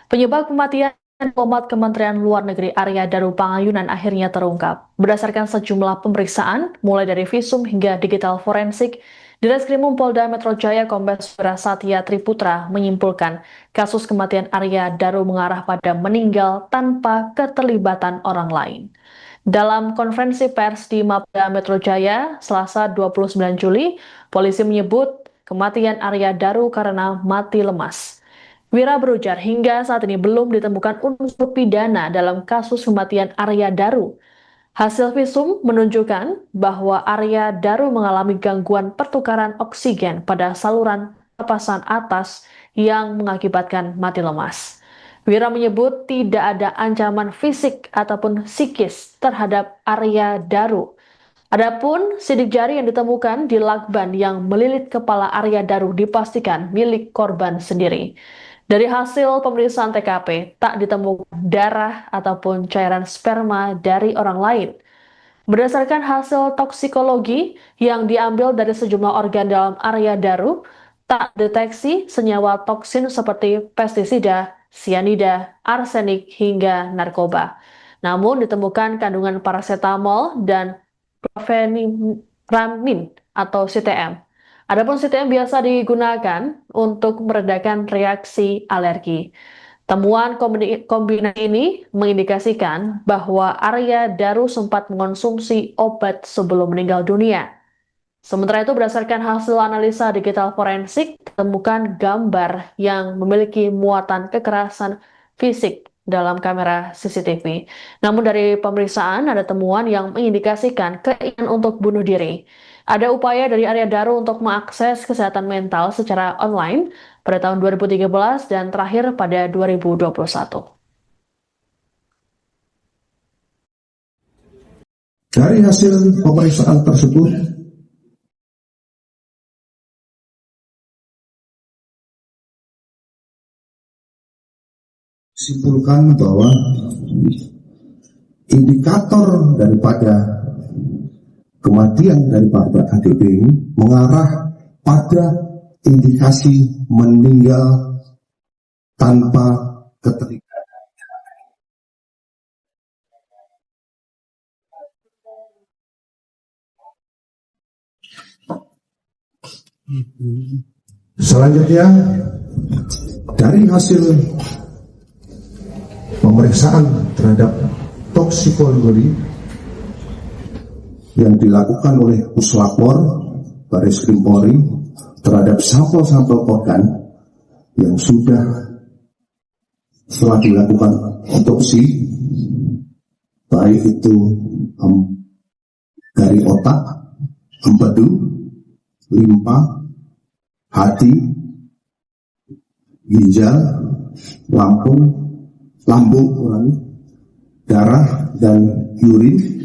Penyebab kematian diplomat Kementerian Luar Negeri Arya Daru Pangayunan akhirnya terungkap. Berdasarkan sejumlah pemeriksaan, mulai dari visum hingga digital forensik, Direskrimum Polda Metro Jaya Kombes Satya Triputra menyimpulkan kasus kematian Arya Daru mengarah pada meninggal tanpa keterlibatan orang lain. Dalam konferensi pers di Mapolda Metro Jaya, Selasa 29 Juli, polisi menyebut kematian Arya Daru karena mati lemas. Wira berujar hingga saat ini belum ditemukan unsur pidana dalam kasus kematian Arya Daru. Hasil visum menunjukkan bahwa Arya Daru mengalami gangguan pertukaran oksigen pada saluran pernapasan atas yang mengakibatkan mati lemas. Wira menyebut tidak ada ancaman fisik ataupun psikis terhadap Arya Daru. Adapun sidik jari yang ditemukan di lakban yang melilit kepala Arya Daru dipastikan milik korban sendiri. Dari hasil pemeriksaan TKP, tak ditemukan darah ataupun cairan sperma dari orang lain. Berdasarkan hasil toksikologi yang diambil dari sejumlah organ dalam Arya Daru, tak deteksi senyawa toksin seperti pestisida, sianida, arsenik, hingga narkoba. Namun ditemukan kandungan paracetamol dan chlorpheniramine atau CTM. Adapun CTM biasa digunakan untuk meredakan reaksi alergi. Temuan kombinasi ini mengindikasikan bahwa Arya Daru sempat mengonsumsi obat sebelum meninggal dunia. Sementara itu, berdasarkan hasil analisa digital forensik, ditemukan gambar yang memiliki muatan kekerasan fisik dalam kamera CCTV. Namun dari pemeriksaan ada temuan yang mengindikasikan keinginan untuk bunuh diri. Ada upaya dari Arya Daru untuk mengakses kesehatan mental secara online pada tahun 2013 dan terakhir pada 2021. Dari hasil pemeriksaan tersebut, simpulkan bahwa indikator daripada kematian daripada ADP ini mengarah pada indikasi meninggal tanpa keterlibatan. Selanjutnya, dari hasil pemeriksaan terhadap toksikologi yang dilakukan oleh Puslapor Barreskrim Polri terhadap sampel-sampel organ yang sudah setelah dilakukan otopsi, baik itu dari otak, empedu, limpa, hati, ginjal, lambung, darah, dan urin,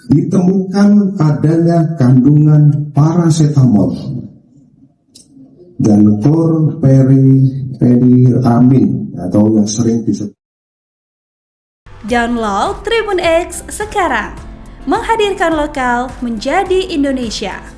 ditemukan adanya kandungan paracetamol dan chlorpheniramine atau yang sering disebut. Download Tribun X sekarang, menghadirkan lokal menjadi Indonesia.